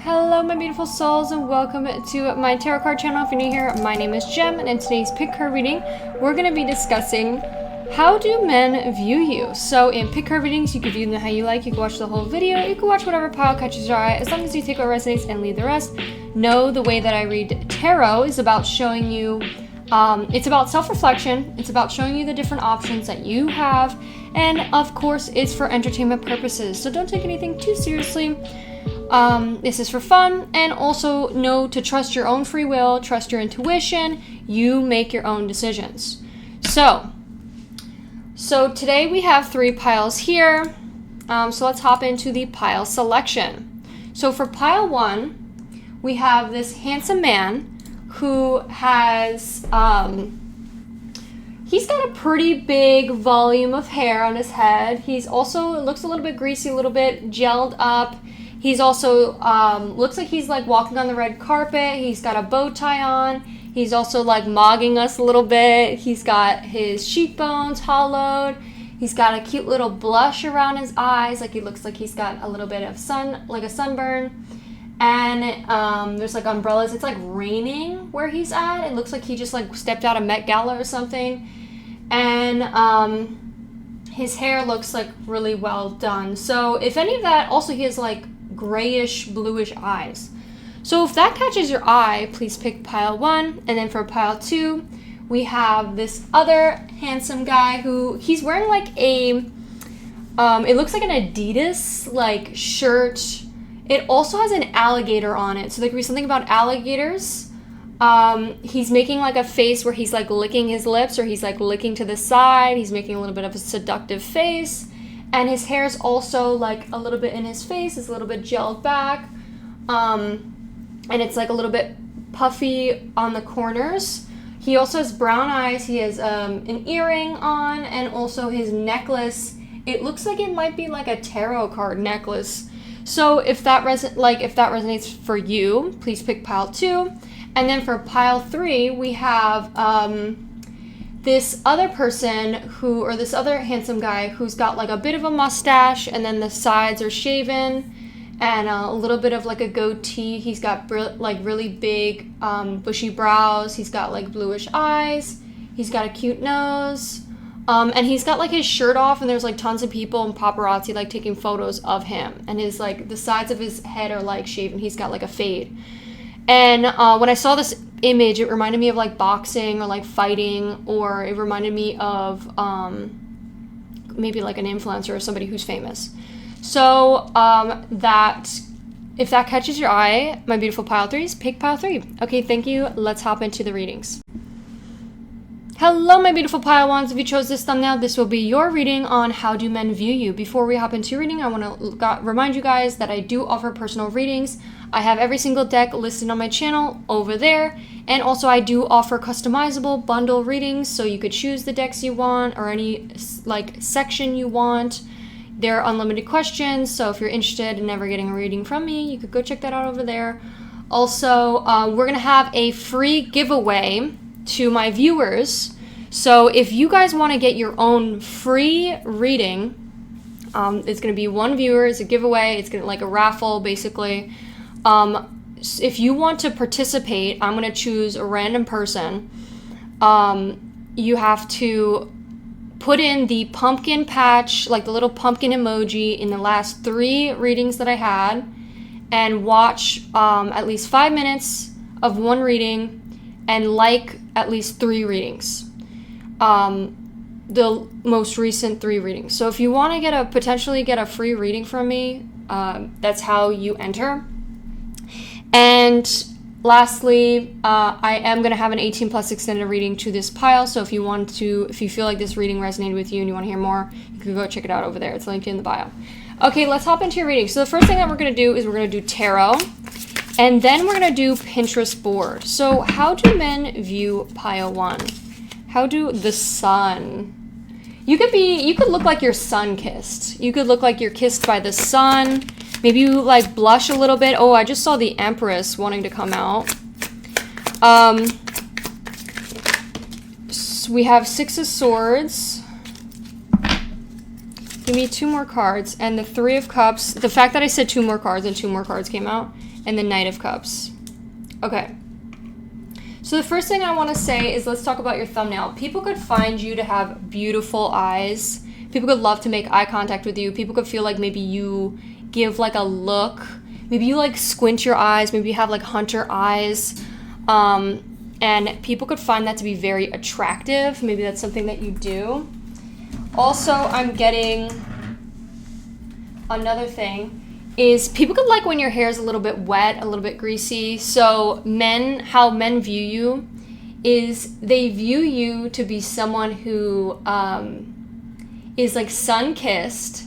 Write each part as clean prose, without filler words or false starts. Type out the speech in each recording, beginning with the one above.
Hello my beautiful souls and welcome to my tarot card channel. If you're new here, my name is Jem, and in today's pick card reading, we're going to be discussing how do men view you. So in pick card readings, you can view them how you like. You can watch the whole video, you can watch whatever pile catches your eye, as long as you take what resonates and leave the rest. Know the way that I read tarot is about showing you, it's about self-reflection, it's about showing you the different options that you have, and of course it's for entertainment purposes, so don't take anything too seriously. This is for fun, and also know to trust your own free will, trust your intuition, you make your own decisions. So today we have 3 piles here, so let's hop into the pile selection. So for pile 1, we have this handsome man who has, he's got a pretty big volume of hair on his head. He's also, looks a little bit greasy, a little bit gelled up. He's also, looks like he's like walking on the red carpet. He's got a bow tie on. He's also like mogging us a little bit. He's got his cheekbones hollowed. He's got a cute little blush around his eyes. Like he looks like he's got a little bit of sun, like a sunburn. And there's like umbrellas. It's like raining where he's at. It looks like he just like stepped out of Met Gala or something. And his hair looks like really well done. So if any of that, also he has like grayish bluish eyes. So if that catches your eye, please pick pile 1. And then for pile 2, we have this other handsome guy who he's wearing like a it looks like an Adidas like shirt. It also has an alligator on it, so there could be something about alligators. He's making like a face where he's like licking his lips, or he's like licking to the side. He's making a little bit of a seductive face. And his hair is also like a little bit in his face. It's a little bit gelled back. And it's like a little bit puffy on the corners. He also has brown eyes. He has an earring on, and also his necklace. It looks like it might be like a tarot card necklace. So if that resonates for you, please pick pile 2. And then for pile 3, we have this other person this other handsome guy who's got like a bit of a mustache, and then the sides are shaven, and a little bit of like a goatee. He's got like really big bushy brows. He's got like bluish eyes. He's got a cute nose. And he's got like his shirt off, and there's like tons of people and paparazzi like taking photos of him, and his like the sides of his head are like shaven. He's got like a fade. And when I saw this image, it reminded me of like boxing or like fighting, or it reminded me of maybe like an influencer or somebody who's famous. So if that catches your eye, my beautiful pile 3s, pick pile 3. Okay, thank you. Let's hop into the readings. Hello my beautiful pile 1s. If you chose this thumbnail, this will be your reading on how do men view you. Before we hop into reading, I want to remind you guys that I do offer personal readings. I have every single deck listed on my channel over there, and also I do offer customizable bundle readings, so you could choose the decks you want or any like section you want. There are unlimited questions, so if you're interested in never getting a reading from me, you could go check that out over there. Also, we're gonna have a free giveaway to my viewers. So if you guys want to get your own free reading, it's going to be one viewer. It's a giveaway. It's going to like a raffle basically. If you want to participate, I'm going to choose a random person. You have to put in the pumpkin patch, like the little pumpkin emoji in the last 3 readings that I had, and watch at least 5 minutes of one reading, and like at least 3 readings, the most recent 3 readings. So if you want to potentially get a free reading from me, that's how you enter. And lastly, I am going to have an 18+ extended reading to this pile. So if you feel like this reading resonated with you and you want to hear more, you can go check it out over there. It's linked in the bio. Okay, let's hop into your reading. So the first thing that we're going to do is we're going to do tarot. And then we're going to do Pinterest board. So how do men view pile 1? How do the sun? You could look like you're sun-kissed. You could look like you're kissed by the sun. Maybe you like blush a little bit. Oh, I just saw the Empress wanting to come out. So we have 6 of Swords. Give me 2 more cards. And the 3 of Cups. The fact that I said 2 more cards and 2 more cards came out. And the Knight of Cups. Okay. So the first thing I want to say is let's talk about your thumbnail. People could find you to have beautiful eyes. People could love to make eye contact with you. People could feel like maybe you give like a look. Maybe you like squint your eyes. Maybe you have like hunter eyes. And people could find that to be very attractive. Maybe that's something that you do. Also, I'm getting another thing is people could like when your hair is a little bit wet, a little bit greasy. So how men view you is they view you to be someone who is like sun-kissed.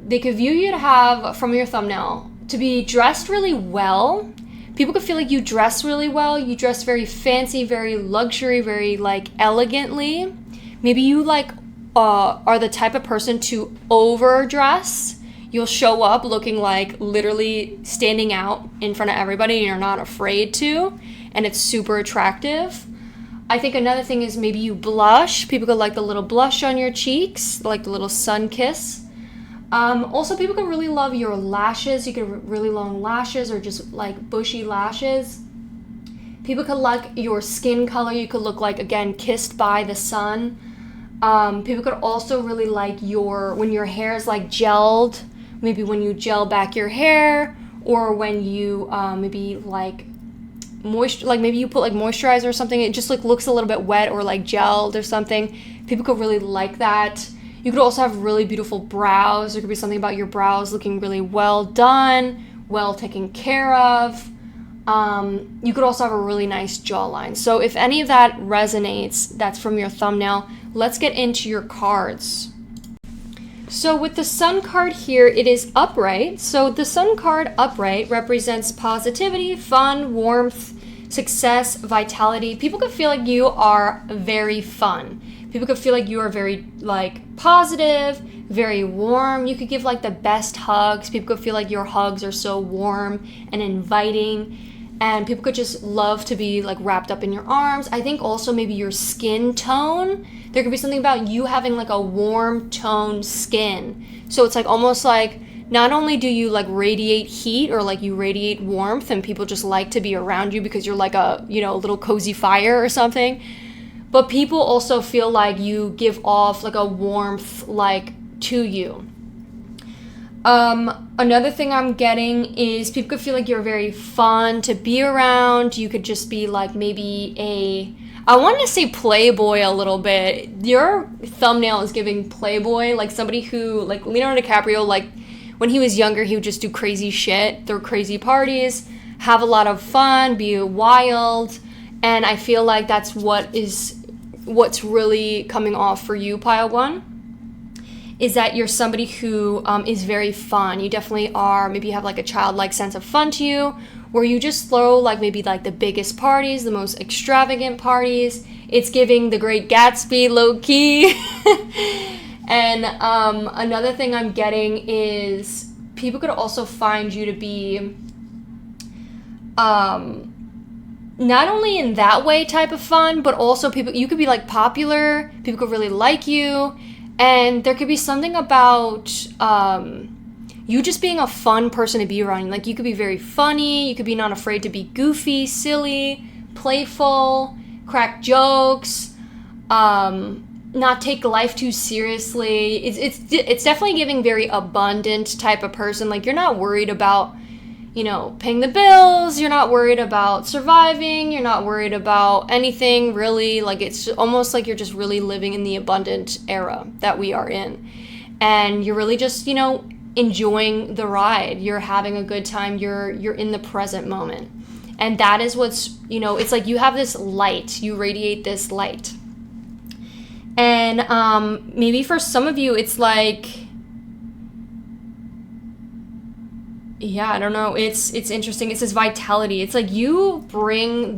They could view you to have, from your thumbnail, to be dressed really well. People could feel like you dress really well. You dress very fancy, very luxury, very like elegantly. Maybe you like are the type of person to overdress. You'll show up looking like literally standing out in front of everybody and you're not afraid to, and it's super attractive. I think another thing is maybe you blush. People could like the little blush on your cheeks, like the little sun kiss. Also, people could really love your lashes. You could have really long lashes or just like bushy lashes. People could like your skin color. You could look like, again, kissed by the sun. People could also really like when your hair is like gelled. Maybe when you gel back your hair, or when you maybe like maybe you put like moisturizer or something. It just like looks a little bit wet or like gelled or something. People could really like that. You could also have really beautiful brows. There could be something about your brows looking really well done, well taken care of. You could also have a really nice jawline. So if any of that resonates, that's from your thumbnail. Let's get into your cards. So with the Sun card here, it is upright. So the Sun card upright represents positivity, fun, warmth, success, vitality. People could feel like you are very fun. People could feel like you are very like positive, very warm. You could give like the best hugs. People could feel like your hugs are so warm and inviting. And people could just love to be like wrapped up in your arms. I think also maybe your skin tone. There could be something about you having like a warm toned skin. So it's like almost like not only do you like radiate heat or like you radiate warmth and people just like to be around you because you're like a, a little cozy fire or something, but people also feel like you give off like a warmth like to you. Another thing I'm getting is people could feel like you're very fun to be around. You could just be like maybe I want to say playboy a little bit. Your thumbnail is giving playboy, like somebody who, like Leonardo DiCaprio, like when he was younger, he would just do crazy shit, throw crazy parties, have a lot of fun, be wild. And I feel like that's what's really coming off for you, pile one. Is that you're somebody who is very fun. You definitely are. Maybe you have like a childlike sense of fun to you, where you just throw like maybe like the biggest parties, the most extravagant parties. It's giving The Great Gatsby low-key. And another thing I'm getting is people could also find you to be not only in that way type of fun, but also you could be like popular. People could really like you. And there could be something about you just being a fun person to be around. Like you could be very funny. You could be not afraid to be goofy, silly, playful, crack jokes, not take life too seriously. It's definitely giving very abundant type of person. Like you're not worried about, paying the bills. You're not worried about surviving. You're not worried about anything really. Like it's almost like you're just really living in the abundant era that we are in. And you're really just, enjoying the ride. You're having a good time. You're in the present moment. And that is what's, it's like you have this light. You radiate this light. And maybe for some of you, it's like, yeah, I don't know. It's interesting. It says vitality. It's like you bring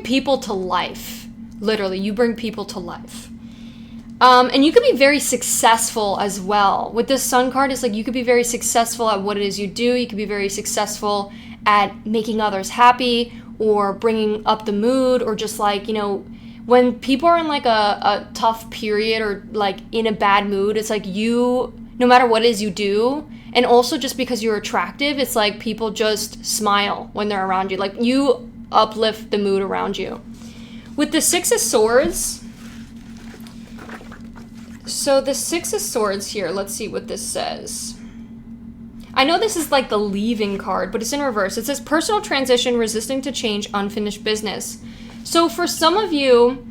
people to life. Literally, you bring people to life. And you could be very successful as well. With this Sun card, it's like you could be very successful at what it is you do. You could be very successful at making others happy or bringing up the mood or just like, when people are in like a tough period or like in a bad mood, it's like you, no matter what it is you do, and also just because you're attractive, it's like people just smile when they're around you. Like you uplift the mood around you. With the Six of Swords, so the Six of Swords here, let's see what this says. I know this is like the leaving card, but it's in reverse. It says personal transition, resisting to change, unfinished business. So for some of you,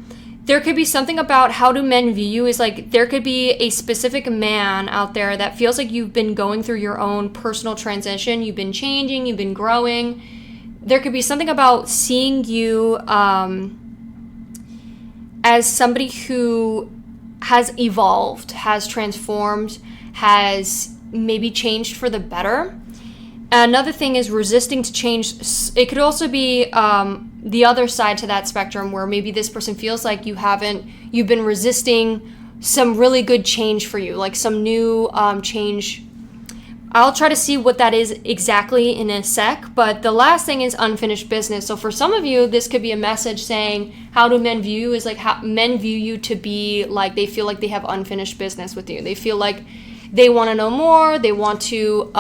there could be something about how do men view you is like there could be a specific man out there that feels like you've been going through your own personal transition. You've been changing, you've been growing. There could be something about seeing you as somebody who has evolved, has transformed, has maybe changed for the better. Another thing is resisting to change. It could also be the other side to that spectrum where maybe this person feels like you've been resisting some really good change for you, like some new change. I'll try to see what that is exactly in a sec, but the last thing is unfinished business. So for some of you, this could be a message saying, how do men view you? Is like how men view you to be like, they feel like they have unfinished business with you. They feel like they want to know more, they want to,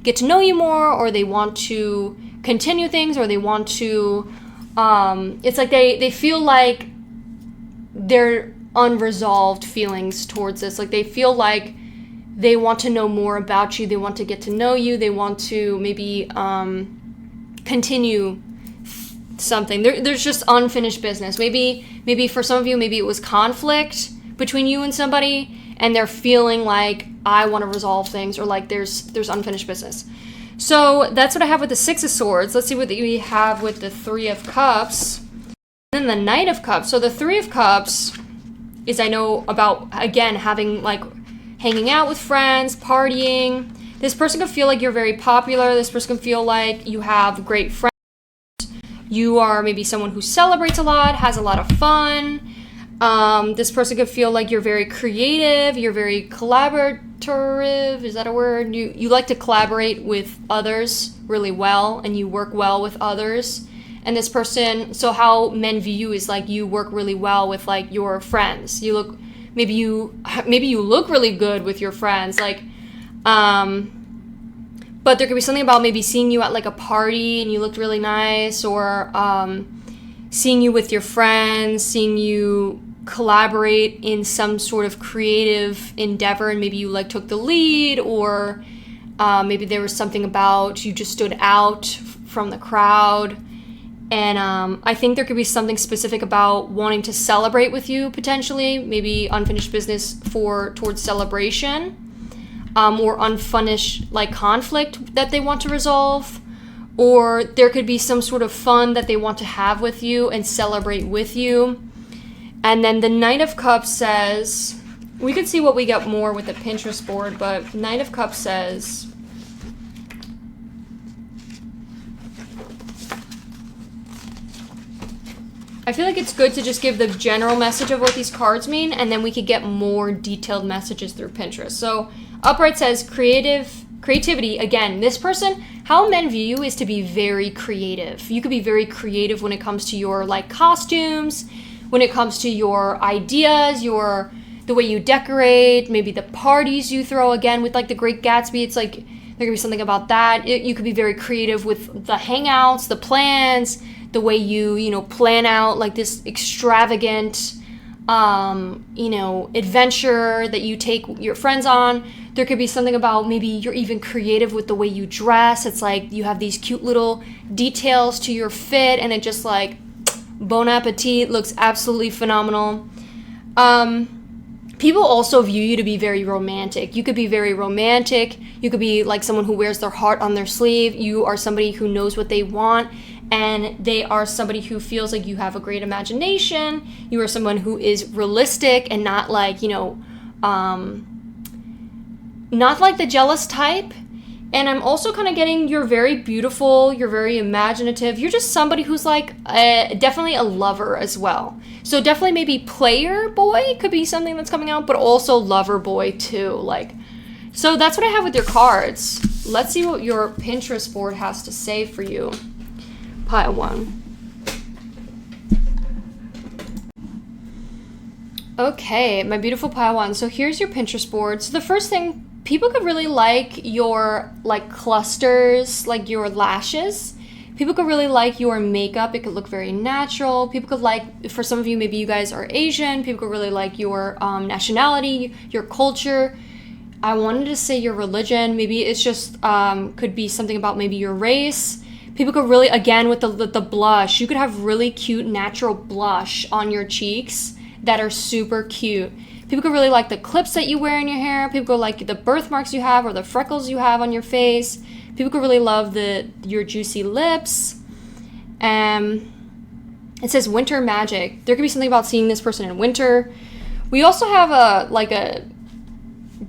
get to know you more, or they want to continue things, or they want to, it's like they feel like they're unresolved feelings towards this. Like they feel like they want to know more about you, they want to get to know you, they want to maybe continue something. There's just unfinished business. Maybe for some of you, maybe it was conflict between you and somebody, and they're feeling like, I want to resolve things, or like there's unfinished business. So that's what I have with the Six of Swords. Let's see what we have with the Three of Cups. And then the Knight of Cups. So the Three of Cups is, I know about, again, having like hanging out with friends, partying. This person could feel like you're very popular. This person could feel like you have great friends. You are maybe someone who celebrates a lot, has a lot of fun. This person could feel like you're very creative, you're very collaborative, is that a word? You like to collaborate with others really well, and you work well with others. And this person, so how men view you is like you work really well with like your friends. Maybe you look really good with your friends, like, but there could be something about maybe seeing you at like a party and you looked really nice, or seeing you with your friends, seeing you collaborate in some sort of creative endeavor, and maybe you like took the lead, or maybe there was something about you just stood out from the crowd. And I think there could be something specific about wanting to celebrate with you, potentially, maybe unfinished business towards celebration, or unfinished like conflict that they want to resolve. Or there could be some sort of fun that they want to have with you and celebrate with you. And then the Knight of Cups says, we could see what we get more with the Pinterest board, but Knight of Cups says, I feel like it's good to just give the general message of what these cards mean, and then we could get more detailed messages through Pinterest. So upright says creativity. Again, this person, how men view you is to be very creative. You could be very creative when it comes to your like costumes, when it comes to your ideas, the way you decorate, maybe the parties you throw. Again, with like the Great Gatsby, it's like there could be something about that. You could be very creative with the hangouts, the plans, the way you plan out like this extravagant adventure that you take your friends on. There could be something about maybe you're even creative with the way you dress. It's like you have these cute little details to your fit, and it just like bon appetit, looks absolutely phenomenal. People also view you to be very romantic. You could be very romantic. You could be like someone who wears their heart on their sleeve. You are somebody who knows what they want, and they are somebody who feels like you have a great imagination. You are someone who is realistic and not like, not like the jealous type. And I'm also kind of getting you're very beautiful, you're very imaginative. You're just somebody who's like definitely a lover as well. So definitely maybe player boy could be something that's coming out, but also lover boy too. Like, so that's what I have with your cards. Let's see what your Pinterest board has to say for you. Pile one. Okay, my beautiful pile 1. So here's your Pinterest board. So the first thing, people could really like your like clusters, like your lashes. People could really like your makeup. It could look very natural. People could like, for some of you, maybe you guys are Asian. People could really like your nationality, your culture. I wanted to say your religion. Maybe it's just could be something about maybe your race. People could really, again, with the blush, you could have really cute natural blush on your cheeks that are super cute. People could really like the clips that you wear in your hair. People could like the birthmarks you have or the freckles you have on your face. People could really love your juicy lips. It says winter magic. There could be something about seeing this person in winter. We also have a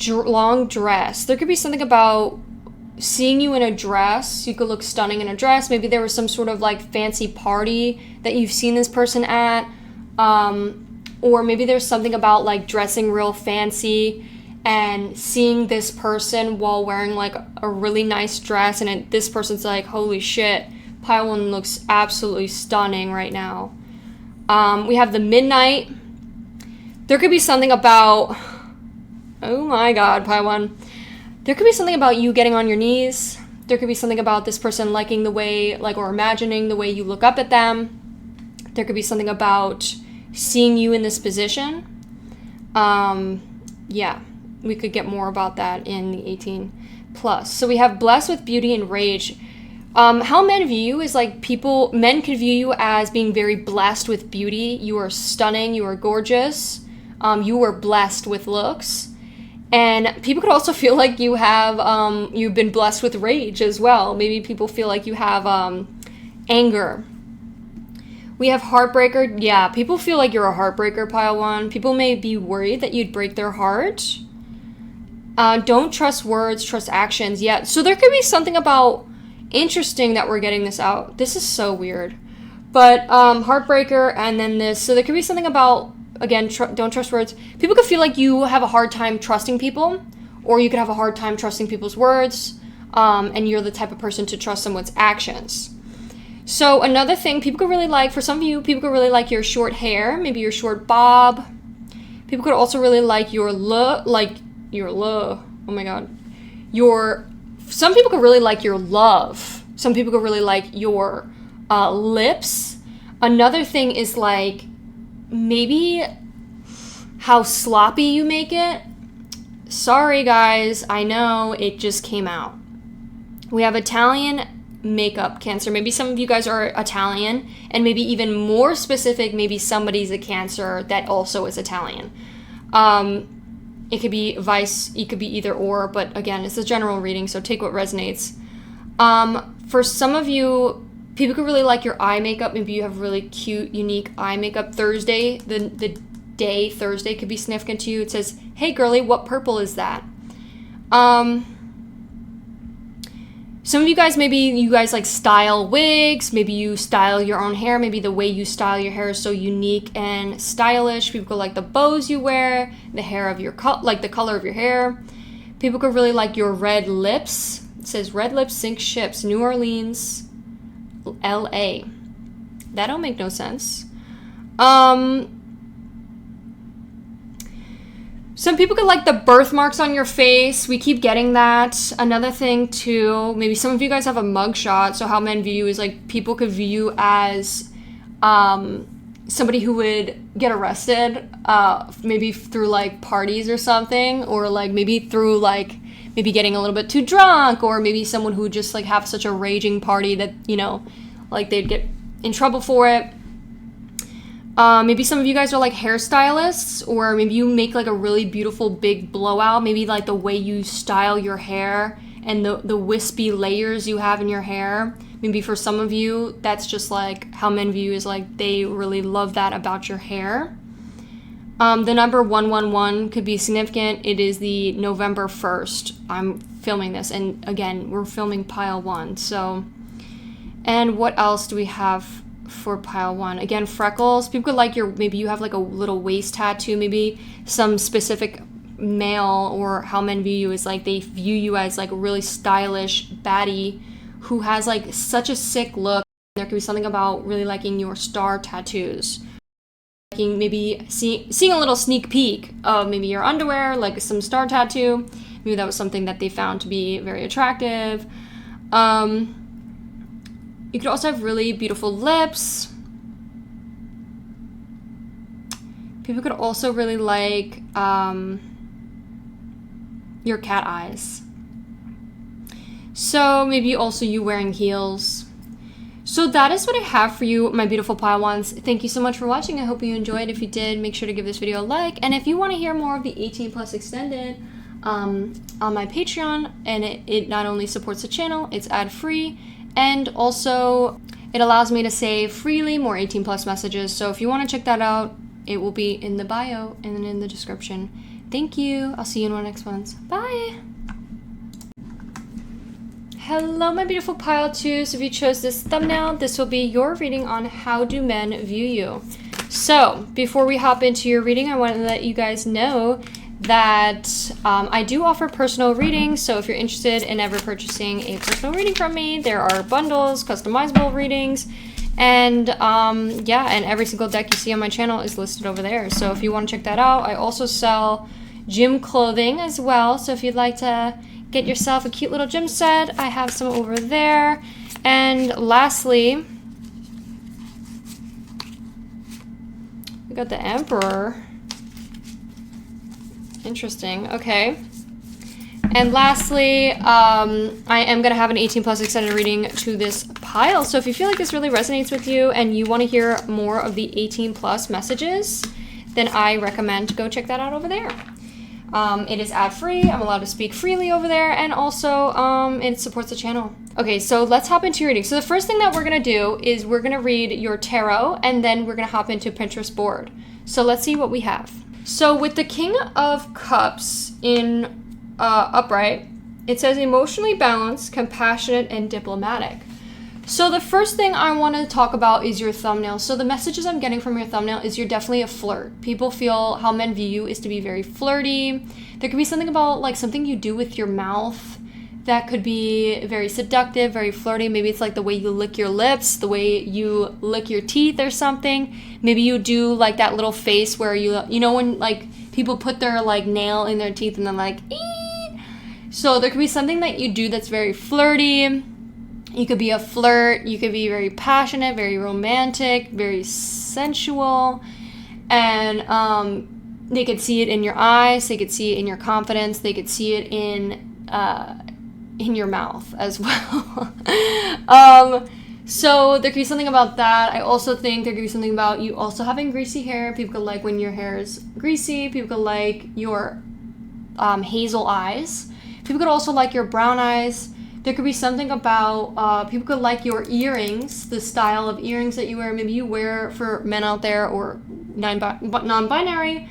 long dress. There could be something about seeing you in a dress. You could look stunning in a dress. Maybe there was some sort of like fancy party that you've seen this person at. Or maybe there's something about like dressing real fancy and seeing this person while wearing like a really nice dress, and this person's like, holy shit, pile 1 looks absolutely stunning right now. We have the midnight. There could be something about, oh my god, pile 1. There could be something about you getting on your knees. There could be something about this person liking the way, like, or imagining the way you look up at them. There could be something about seeing you in this position. Yeah, we could get more about that in the 18 plus. So we have blessed with beauty and rage. How men view you is like men could view you as being very blessed with beauty. You are stunning, you are gorgeous, you are blessed with looks. And people could also feel like you have, you've been blessed with rage as well. Maybe people feel like you have anger. We have heartbreaker. Yeah, people feel like you're a heartbreaker, pile 1. People may be worried that you'd break their heart. Don't trust words, trust actions. Yeah, so there could be something about, interesting that we're getting this out. This is so weird. But heartbreaker and then this. So there could be something about, again, don't trust words. People could feel like you have a hard time trusting people, or you could have a hard time trusting people's words, and you're the type of person to trust someone's actions. So another thing people could really like, for some of you, people could really like your short hair, maybe your short bob. People could also really like your oh my god. Some people could really like your love. Some people could really like your lips. Another thing is like maybe how sloppy you make it. Sorry guys, I know it just came out. We have Italian makeup Cancer. Maybe some of you guys are Italian, and maybe even more specific, maybe somebody's a Cancer that also is Italian. It could be it could be either or, but again, it's a general reading, so take what resonates. For some of you, people could really like your eye makeup. Maybe you have really cute, unique eye makeup. Thursday, the day Thursday could be significant to you. It says, hey girly, what purple is that? Some of you guys, maybe you guys like style wigs, maybe you style your own hair, maybe the way you style your hair is so unique and stylish. People could like the bows you wear, the hair of your like the color of your hair. People could really like your red lips. It says red lips sink ships, New Orleans, LA. That don't make no sense. Some people could like the birthmarks on your face. We keep getting that. Another thing too, maybe some of you guys have a mugshot. So how men view you is like people could view you as somebody who would get arrested, maybe through like parties or something, or like maybe through like maybe getting a little bit too drunk, or maybe someone who just like have such a raging party that, you know, like they'd get in trouble for it. Maybe some of you guys are like hairstylists, or maybe you make like a really beautiful big blowout. Maybe like the way you style your hair and the wispy layers you have in your hair. Maybe for some of you, that's just like how men view is like they really love that about your hair. The number 111 could be significant. It is the November 1st. I'm filming this, and again, we're filming pile 1. So, and what else do we have for pile 1? Again, freckles. People could like maybe you have like a little waist tattoo. Maybe some specific male, or how men view you is like they view you as like a really stylish baddie who has like such a sick look. There could be something about really liking your star tattoos. maybe seeing a little sneak peek of maybe your underwear, like some star tattoo. Maybe that was something that they found to be very attractive. You could also have really beautiful lips. People could also really like your cat eyes. So maybe also you wearing heels. So that is what I have for you, my beautiful pile ones. Thank you so much for watching. I hope you enjoyed. If you did, make sure to give this video a like. And if you want to hear more of the 18 plus extended on my Patreon, and it not only supports the channel, it's ad free, and also it allows me to say freely more 18 plus messages. So if you want to check that out, it will be in the bio and in the description. Thank you. I'll see you in my next ones. Bye. Hello, my beautiful pile twos. If you chose this thumbnail, this will be your reading on how do men view you. So before we hop into your reading, I want to let you guys know that I do offer personal readings. So if you're interested in ever purchasing a personal reading from me, there are bundles, customizable readings, and yeah, and every single deck you see on my channel is listed over there. So if you want to check that out, I also sell gym clothing as well. So if you'd like to get yourself a cute little gym set, I have some over there. And lastly, we got the Emperor. Interesting. Okay. And lastly, I am going to have an 18 plus extended reading to this pile. So if you feel like this really resonates with you and you want to hear more of the 18 plus messages, then I recommend go check that out over there. It is ad-free. I'm allowed to speak freely over there, and also it supports the channel. Okay, so let's hop into your reading. So the first thing that we're going to do is we're going to read your tarot, and then we're going to hop into Pinterest board. So let's see what we have. So with the King of Cups in upright, it says emotionally balanced, compassionate, and diplomatic. So the first thing I want to talk about is your thumbnail. So the messages I'm getting from your thumbnail is you're definitely a flirt. People feel how men view you is to be very flirty. There could be something about like something you do with your mouth that could be very seductive, very flirty. Maybe it's like the way you lick your lips, the way you lick your teeth or something. Maybe you do like that little face where you know when like people put their like nail in their teeth and then like, ee! So there could be something that you do that's very flirty. You could be a flirt, you could be very passionate, very romantic, very sensual, and they could see it in your eyes, they could see it in your confidence, they could see it in your mouth as well. So there could be something about that. I also think there could be something about you also having greasy hair. People could like when your hair is greasy. People could like your hazel eyes. People could also like your brown eyes. There could be something about, people could like your earrings, the style of earrings that you wear. Maybe you wear, for men out there, or non-binary,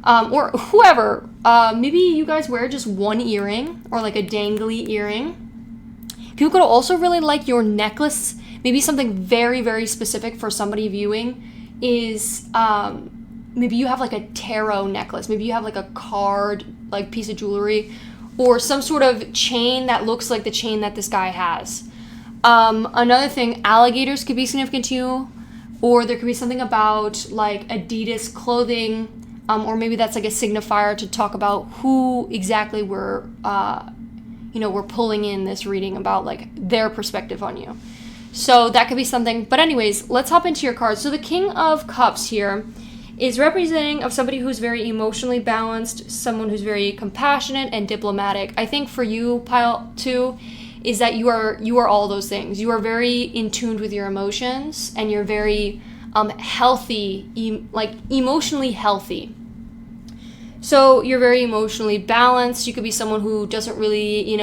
or whoever. Maybe you guys wear just one earring, or like a dangly earring. People could also really like your necklace. Maybe something very, very specific for somebody viewing is, maybe you have like a tarot necklace. Maybe you have like a card, like piece of jewelry, or some sort of chain that looks like the chain that this guy has. Another thing, alligators could be significant to you, or there could be something about like Adidas clothing, or maybe that's like a signifier to talk about who exactly we're pulling in this reading about, like their perspective on you. So that could be something. But anyways, let's hop into your cards. So the King of Cups here is representing of somebody who's very emotionally balanced, someone who's very compassionate and diplomatic. I think for you, pile 2, is that you are all those things. You are very in tune with your emotions, and you're very healthy, emotionally healthy. So you're very emotionally balanced. You could be someone who doesn't really,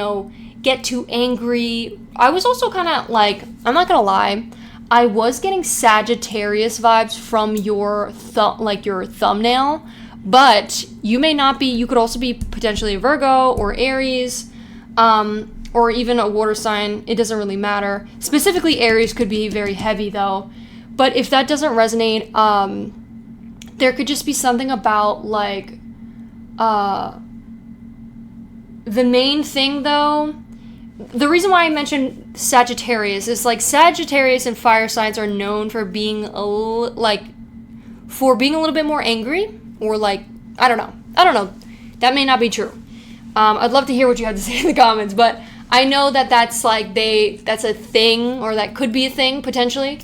get too angry. I was also kind of like, I'm not gonna lie, I was getting Sagittarius vibes from your thumbnail, but you may not be. You could also be potentially a Virgo or Aries, or even a water sign. It doesn't really matter. Specifically, Aries could be very heavy though. But if that doesn't resonate, there could just be something about like, the main thing though, the reason why I mentioned Sagittarius is like Sagittarius and fire signs are known for being for being a little bit more angry, or like, I don't know. That may not be true. I'd love to hear what you have to say in the comments, but I know that that's a thing, or that could be a thing potentially.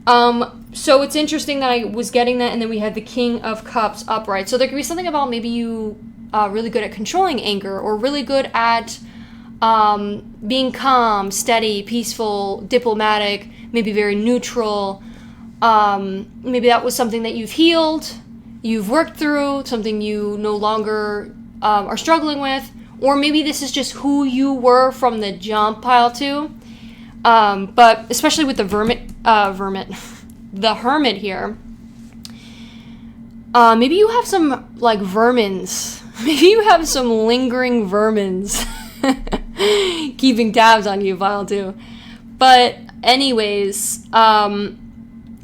So it's interesting that I was getting that, and then we had the King of Cups upright. So there could be something about maybe you really good at controlling anger, or really good at being calm, steady, peaceful, diplomatic, maybe very neutral. Maybe that was something that you've healed, you've worked through, something you no longer are struggling with, or maybe this is just who you were from the jump, pile 2. But especially with the the Hermit here, maybe you have some like vermins. Maybe you have some lingering vermins keeping tabs on you, pile 2. But anyways, the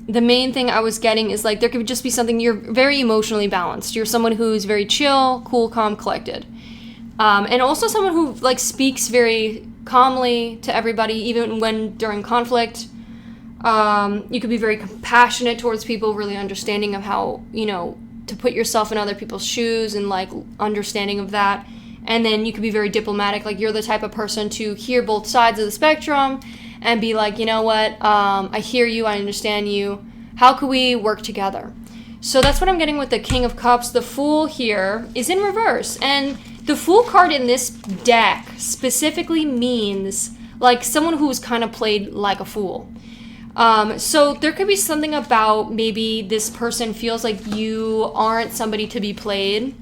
main thing I was getting is like there could just be something, you're very emotionally balanced. You're someone who's very chill, cool, calm, collected. And also someone who like speaks very calmly to everybody, even when during conflict. You could be very compassionate towards people, really understanding of how, to put yourself in other people's shoes, and like understanding of that. And then you could be very diplomatic, like you're the type of person to hear both sides of the spectrum and be like, you know what, I hear you, I understand you, how could we work together? So that's what I'm getting with the King of Cups. The Fool here is in reverse, and the Fool card in this deck specifically means like someone who's kind of played like a fool. So there could be something about maybe this person feels like you aren't somebody to be played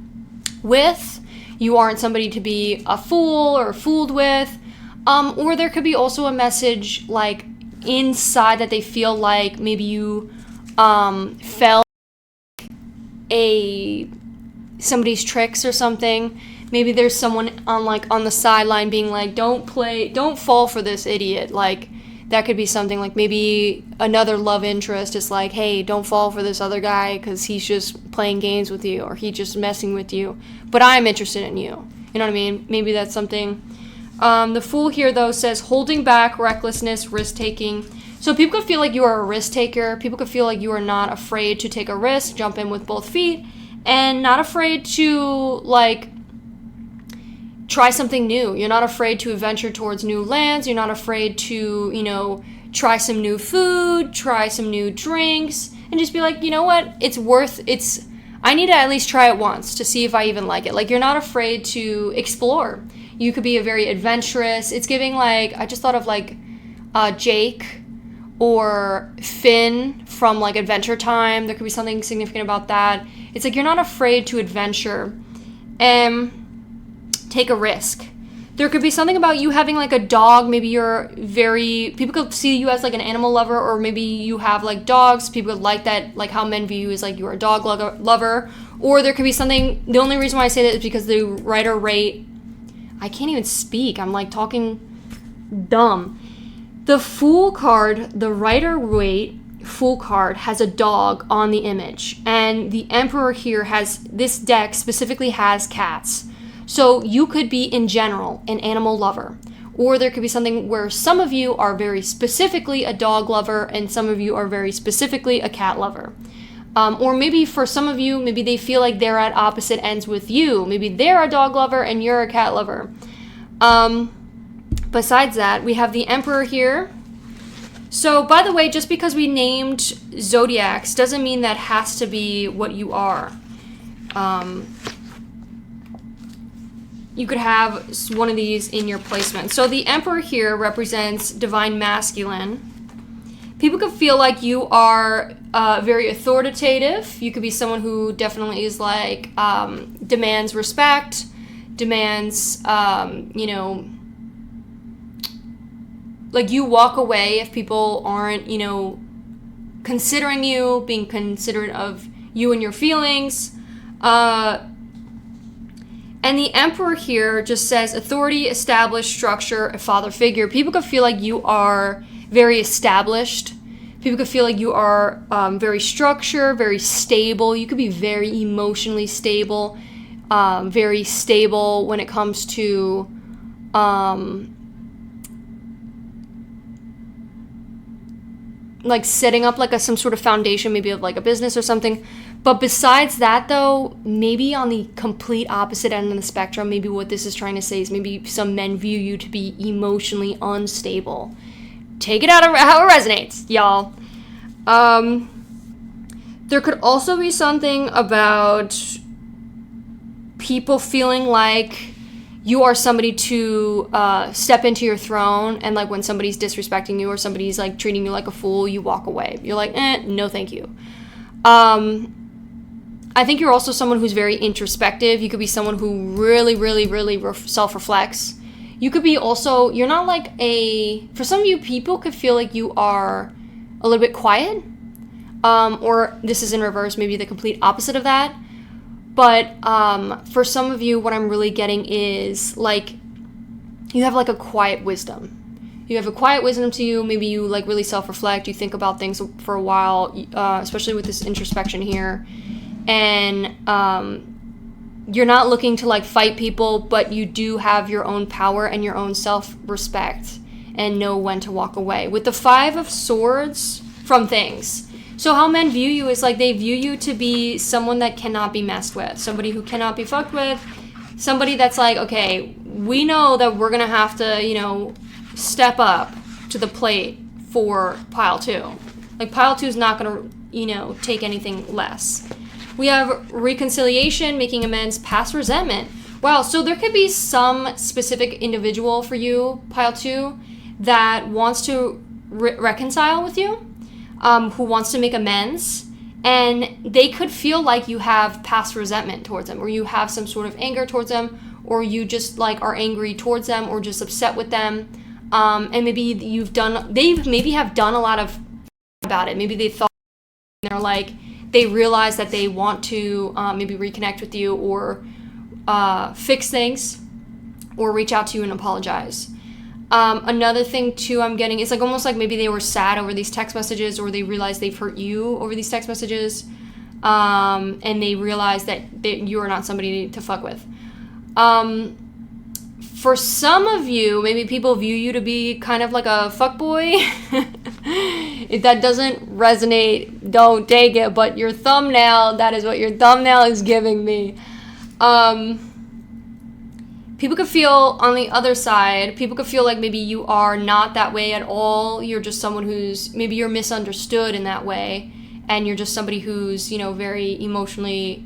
with, you aren't somebody to be a fool or fooled with, or there could be also a message like inside that they feel like maybe you fell somebody's tricks or something. Maybe there's someone on the sideline being like, don't fall for this idiot. Like that could be something like maybe another love interest is like, hey, don't fall for this other guy because he's just playing games with you, or he's just messing with you, but I'm interested in you. You know what I mean? Maybe that's something. The Fool here, though, says holding back, recklessness, risk-taking. So people could feel like you are a risk taker. People could feel like you are not afraid to take a risk, jump in with both feet, and not afraid to, like, try something new. You're not afraid to venture towards new lands. You're not afraid to, try some new food, try some new drinks, and just be like, you know what? I need to at least try it once to see if I even like it. Like, you're not afraid to explore. You could be a very adventurous. It's giving, like, I just thought of, like, Jake or Finn from, like, Adventure Time. There could be something significant about that. It's like you're not afraid to adventure and take a risk. There could be something about you having, like, a dog. Maybe people could see you as, like, an animal lover, or maybe you have, like, dogs. People could like that, like, how men view you is, like, you're a dog lover. Or there could be something, the only reason why I say that is because the writer rate, I can't even speak. I'm, like, talking dumb. The Fool card, the Rider Waite Fool card, has a dog on the image. And the Emperor here this deck specifically has cats. So you could be, in general, an animal lover. Or there could be something where some of you are very specifically a dog lover and some of you are very specifically a cat lover. Or maybe for some of you, maybe they feel like they're at opposite ends with you. Maybe they're a dog lover and you're a cat lover. Besides that, we have the Emperor here. So, by the way, just because we named zodiacs doesn't mean that has to be what you are. You could have one of these in your placement. So the Emperor here represents divine masculine. People could feel like you are very authoritative. You could be someone who definitely is like, demands respect, demands, like you walk away if people aren't, considering you, being considerate of you and your feelings. And the Emperor here just says authority, established, structure, a father figure. People could feel like you are very established. People could feel like you are very structured, very stable. You could be very emotionally stable, very stable when it comes to like setting up like some sort of foundation, maybe of like a business or something. But besides that, though, maybe on the complete opposite end of the spectrum, maybe what this is trying to say is maybe some men view you to be emotionally unstable. Take it out of how it resonates, y'all. There could also be something about people feeling like you are somebody to step into your throne, and like when somebody's disrespecting you or somebody's like treating you like a fool, you walk away. You're like, no thank you. I think you're also someone who's very introspective. You could be someone who really, really, really self-reflects. You could be also, you're not like for some of you, people could feel like you are a little bit quiet. Or this is in reverse, maybe the complete opposite of that. But for some of you, what I'm really getting is like, you have like a quiet wisdom. You have a quiet wisdom to you. Maybe you like really self-reflect. You think about things for a while, especially with this introspection here. And you're not looking to like fight people, but you do have your own power and your own self-respect and know when to walk away. With the 5 of Swords from things. So how men view you is like they view you to be someone that cannot be messed with, somebody who cannot be fucked with, somebody that's like, okay, we know that we're going to have to, you know, step up to the plate for pile 2. Like pile 2 is not going to, you know, take anything less. We have reconciliation, making amends, past resentment. Wow, so there could be some specific individual for you, pile 2, that wants to reconcile with you, who wants to make amends, and they could feel like you have past resentment towards them, or you have some sort of anger towards them, or you just like are angry towards them, or just upset with them, and maybe they maybe have done a lot of about it. Maybe they thought, they're like, they realize that they want to maybe reconnect with you, or fix things, or reach out to you and apologize. Another thing too I'm getting is like almost like maybe they were sad over these text messages, or they realized they've hurt you over these text messages, and they realize that you are not somebody to fuck with. For some of you, maybe people view you to be kind of like a fuckboy. If that doesn't resonate, don't take it, but your thumbnail, that is what your thumbnail is giving me. People could feel on the other side, people could feel like maybe you are not that way at all. You're just someone who's, maybe you're misunderstood in that way, and you're just somebody who's, you know, very emotionally,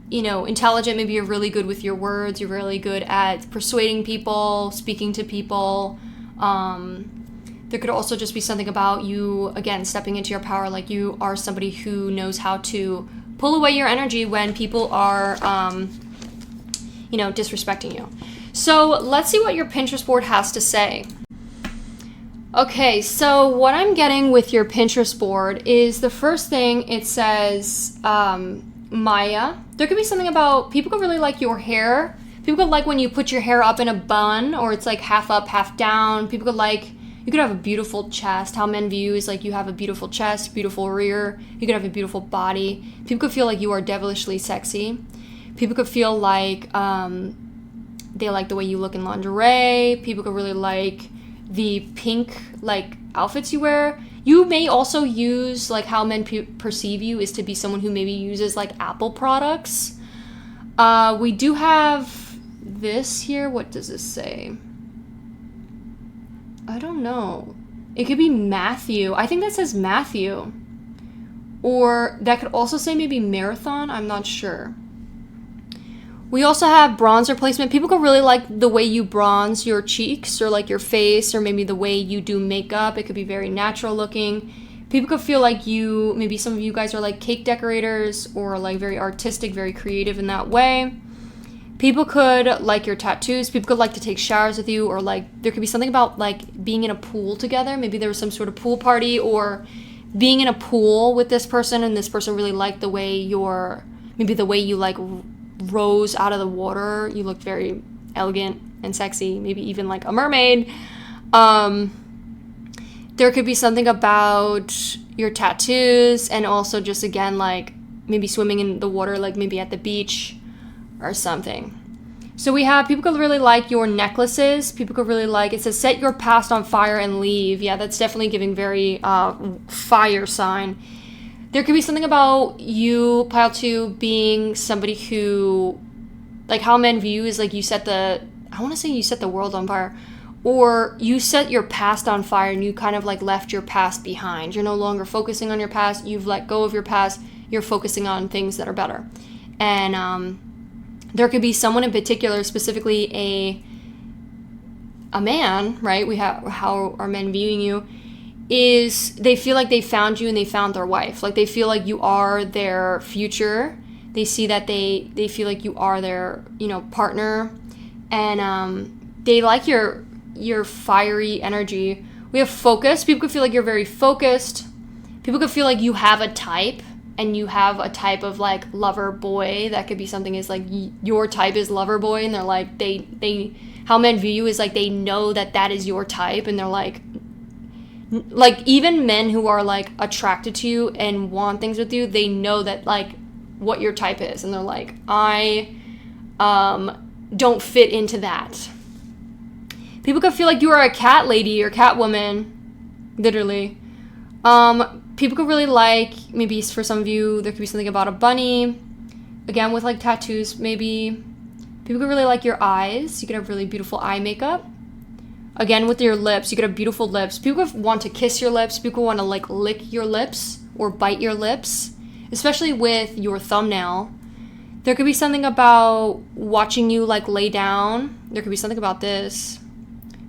you know, intelligent. Maybe you're really good with your words. You're really good at persuading people, speaking to people. There could also just be something about you, again, stepping into your power. Like you are somebody who knows how to pull away your energy when people are, you know, disrespecting you. So let's see what your Pinterest board has to say. Okay, so what I'm getting with your Pinterest board is the first thing, it says Maya. There could be something about, people could really like your hair. People could like when you put your hair up in a bun, or it's like half up, half down. People could like, you could have a beautiful chest. How men view is like you have a beautiful chest, beautiful rear. You could have a beautiful body. People could feel like you are devilishly sexy. People could feel like they like the way you look in lingerie. People could really like the pink like outfits you wear. You may also use, like how men perceive you is to be someone who maybe uses like Apple products. We do have this here. What does this say? I don't know. It could be Matthew. I think that says Matthew. Or that could also say maybe marathon. I'm not sure. We also have bronzer placement. People could really like the way you bronze your cheeks, or like your face, or maybe the way you do makeup. It could be very natural looking. People could feel like you, maybe some of you guys are like cake decorators, or like very artistic, very creative in that way. People could like your tattoos. People could like to take showers with you, or like there could be something about like being in a pool together. Maybe there was some sort of pool party, or being in a pool with this person, and this person really liked the way maybe the way you like rose out of the water. You looked very elegant and sexy, maybe even like a mermaid. There could be something about your tattoos, and also just again like maybe swimming in the water, like maybe at the beach or something. So we have, people could really like your necklaces. People could really like, it says set your past on fire and leave. Yeah, that's definitely giving very fire sign. There could be something about you, pile 2, being somebody who, like how men view you is like you set the, I want to say you set the world on fire, or you set your past on fire and you kind of like left your past behind. You're no longer focusing on your past. You've let go of your past. You're focusing on things that are better. And there could be someone in particular, specifically a man, right? We have, how are men viewing you is they feel like they found you and they found their wife. Like they feel like you are their future. They see that they feel like you are their, partner. And they like your fiery energy. We have focus. People could feel like you're very focused. People could feel like you have a type, and you have a type of like lover boy. That could be something is like your type is lover boy, and they're like they how men view you is like they know that is your type, and they're like even men who are like attracted to you and want things with you, they know that like what your type is, and they're like, I don't fit into that. People could feel like you are a cat lady or cat woman, literally. People could really like, maybe for some of you, there could be something about a bunny. Again, with like tattoos, maybe. People could really like your eyes. You could have really beautiful eye makeup. Again, with your lips, you could have beautiful lips. People could want to kiss your lips. People want to like lick your lips or bite your lips, especially with your thumbnail. There could be something about watching you like lay down. There could be something about this.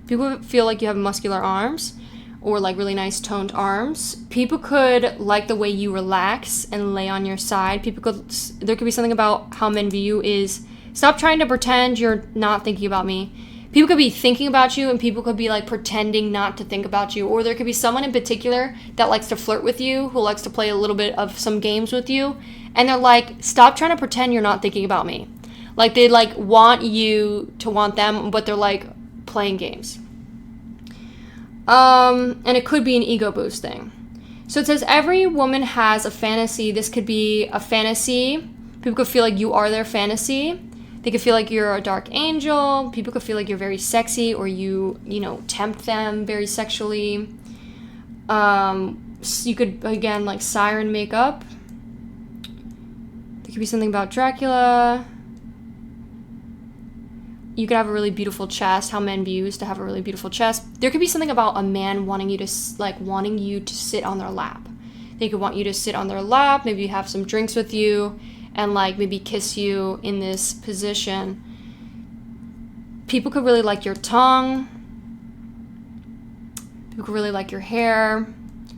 People feel like you have muscular arms or like really nice toned arms. People could like the way you relax and lay on your side. There could be something about how men view you is stop trying to pretend you're not thinking about me. People could be thinking about you and people could be like pretending not to think about you. Or there could be someone in particular that likes to flirt with you, who likes to play a little bit of some games with you. And they're like, stop trying to pretend you're not thinking about me. Like they like want you to want them, but they're like playing games. And it could be an ego boost thing. So it says every woman has a fantasy. This could be a fantasy. People could feel like you are their fantasy. They could feel like you're a dark angel. People could feel like you're very sexy, or you tempt them very sexually. So you could, again, like siren makeup. There could be something about Dracula. You could have a really beautiful chest. How men view is to have a really beautiful chest. There could be something about a man wanting you to sit on their lap. They could want you to sit on their lap. Maybe have some drinks with you, and like maybe kiss you in this position. People could really like your tongue. People could really like your hair.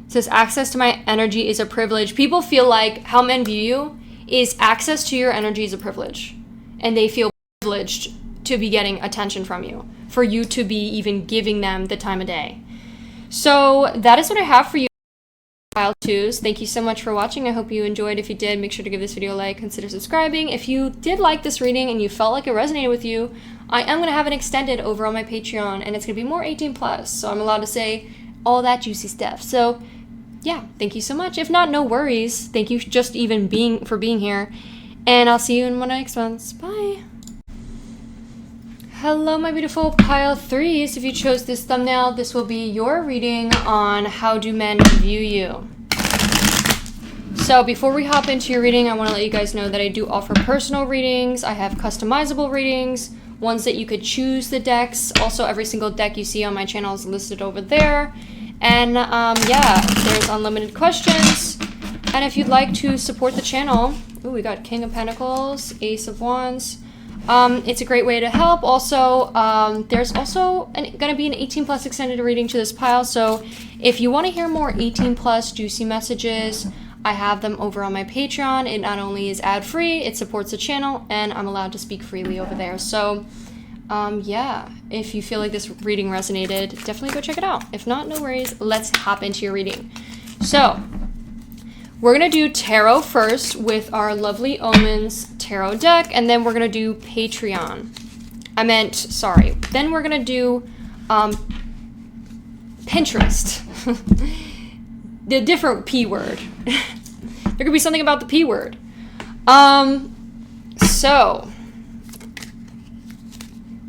It says access to my energy is a privilege. People feel like how men view you is access to your energy is a privilege, and they feel privileged to be getting attention from you, for you to be even giving them the time of day. So that is what I have for you, pile 2s. Thank you so much for watching. I hope you enjoyed. If you did, make sure to give this video a like, consider subscribing. If you did like this reading and you felt like it resonated with you, I am going to have it extended over on my Patreon, and it's going to be more 18+, so I'm allowed to say all that juicy stuff. So yeah, thank you so much. If not, no worries. Thank you just even for being here, and I'll see you in one of the next ones. Bye. Hello, my beautiful pile 3s. If you chose this thumbnail, this will be your reading on how do men view you. So before we hop into your reading, I want to let you guys know that I do offer personal readings. I have customizable readings, ones that you could choose the decks. Also, every single deck you see on my channel is listed over there. And yeah, there's unlimited questions. And if you'd like to support the channel, ooh, we got King of Pentacles, Ace of Wands. It's a great way to help. Also, there's also going to be an 18+ extended reading to this pile. So if you want to hear more 18+ juicy messages, I have them over on my Patreon. It not only is ad-free, it supports the channel, and I'm allowed to speak freely over there. So yeah, if you feel like this reading resonated, definitely go check it out. If not, no worries. Let's hop into your reading. So we're going to do tarot first with our Lovely Omens tarot deck, and then we're going to do Patreon. Then we're going to do Pinterest. The different P word. There could be something about the P word. So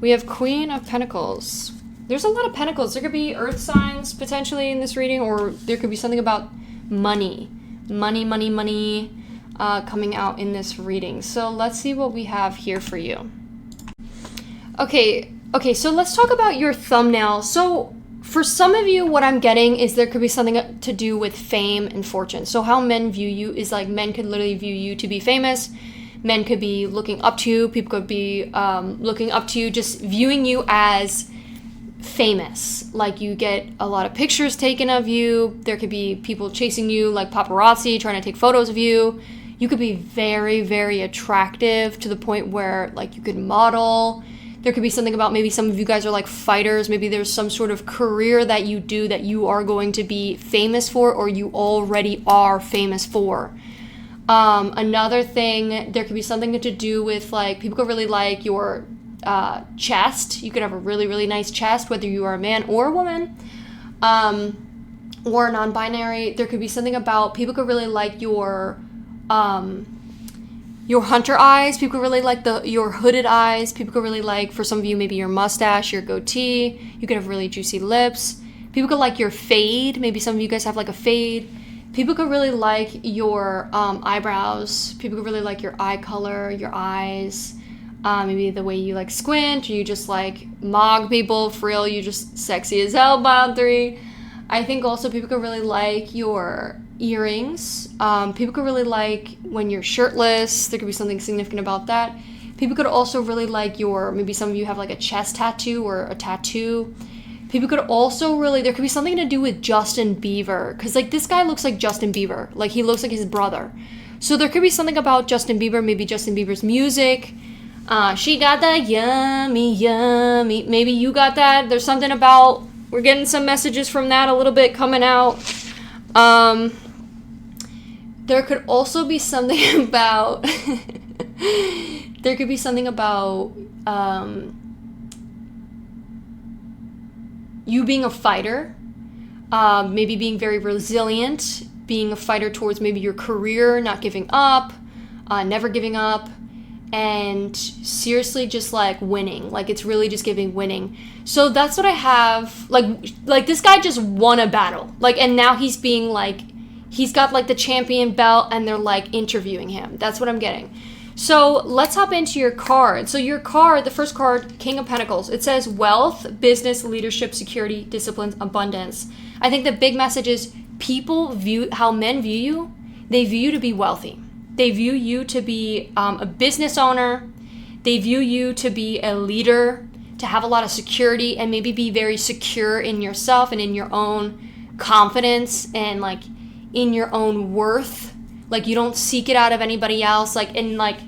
we have Queen of Pentacles. There's a lot of pentacles. There could be earth signs potentially in this reading, or there could be something about money. money, money, money coming out in this reading. So let's see what we have here for you. Okay, so let's talk about your thumbnail. So for some of you, what I'm getting is there could be something to do with fame and fortune. So how men view you is like men could literally view you to be famous. Men could be looking up to you. People could be looking up to you, just viewing you as famous. Like you get a lot of pictures taken of you. There could be people chasing you, like paparazzi, trying to take photos of you. You could be very, very attractive to the point where like you could model. There could be something about maybe some of you guys are like fighters. Maybe there's some sort of career that you do that you are going to be famous for, or you already are famous for. Another thing, there could be something to do with like people could really like your chest. You could have a really, really nice chest, whether you are a man or a woman, or non-binary. There could be something about people could really like your hunter eyes. People could really like your hooded eyes. People could really like, for some of you, maybe your mustache, your goatee. You could have really juicy lips. People could like your fade. Maybe some of you guys have like a fade. People could really like your eyebrows. People could really like your eye color, your eyes. Maybe the way you like squint, or you just like mog people. For real, you just sexy as hell, 𝑒𝑑𝑒. I think also people could really like your earrings. People could really like when you're shirtless. There could be something significant about that. People could also really like maybe some of you have like a chest tattoo or a tattoo. People could also there could be something to do with Justin Bieber, because like this guy looks like Justin Bieber. Like he looks like his brother. So there could be something about Justin Bieber, maybe Justin Bieber's music. She got that yummy, yummy. Maybe you got that. There's something about, we're getting some messages from that a little bit coming out. There could also be something about, there could be something about you being a fighter, maybe being very resilient, being a fighter towards maybe your career, not giving up, never giving up, and seriously just like winning. Like it's really just giving winning. So that's what I have. Like this guy just won a battle. Like, and now he's being like, he's got like the champion belt and they're like interviewing him. That's what I'm getting. So let's hop into your card. So your card, the first card, King of Pentacles, it says wealth, business, leadership, security, discipline, abundance. I think the big message is how men view you. They view you to be wealthy. They view you to be a business owner. They view you to be a leader, to have a lot of security and maybe be very secure in yourself and in your own confidence and like in your own worth. Like you don't seek it out of anybody else. Like, and like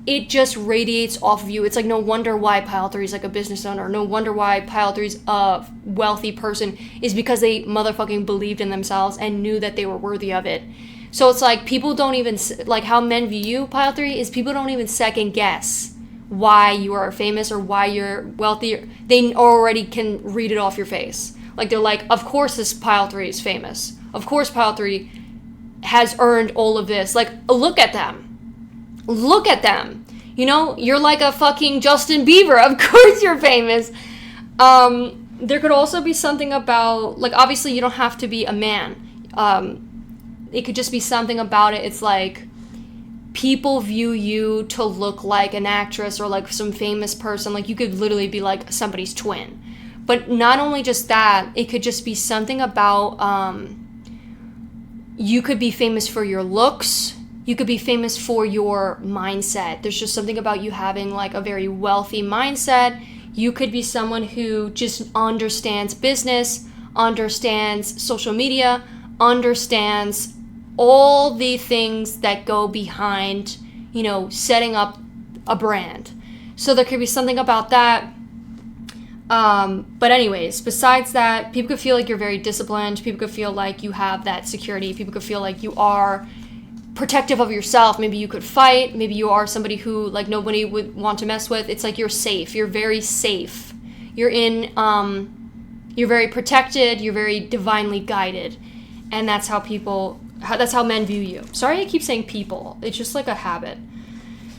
it just radiates off of you. It's like no wonder why 𝑒𝑑𝑒 is like a business owner. No wonder why 𝑒𝑑𝑒 is a wealthy person, is because they motherfucking believed in themselves and knew that they were worthy of it. So it's like people don't even, like how men view you, 𝑒𝑑𝑒, is people don't even second guess why you are famous or why you're wealthy. They already can read it off your face. Like they're like, of course this 𝑒𝑑𝑒 is famous. Of course 𝑒𝑑𝑒 has earned all of this. Like, look at them. Look at them. You know, you're like a fucking Justin Bieber. Of course you're famous. There could also be something about, like, obviously you don't have to be a man. It could just be something about it. It's like people view you to look like an actress or like some famous person. Like you could literally be like somebody's twin. But not only just that, it could just be something about, you could be famous for your looks. You could be famous for your mindset. There's just something about you having like a very wealthy mindset. You could be someone who just understands business, understands social media, understands all the things that go behind, you know, setting up a brand. So there could be something about that. But anyways, besides that, people could feel like you're very disciplined. People could feel like you have that security. People could feel like you are protective of yourself. Maybe you could fight. Maybe you are somebody who like nobody would want to mess with. It's like you're safe. You're very safe. You're very protected. You're very divinely guided. And that's how men view you. Sorry, I keep saying people. It's just like a habit.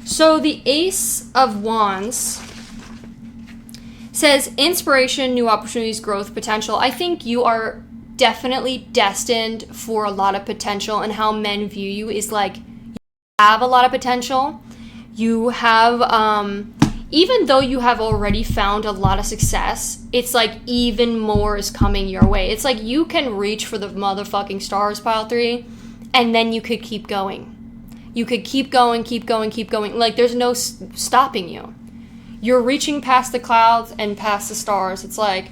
So the Ace of Wands says inspiration, new opportunities, growth, potential. I think you are definitely destined for a lot of potential, and how men view you is like, you have a lot of potential. You have, even though you have already found a lot of success, it's like even more is coming your way. It's like you can reach for the motherfucking stars, pile 3, and then you could keep going. You could keep going, keep going, keep going. Like, there's no stopping you. You're reaching past the clouds and past the stars. It's like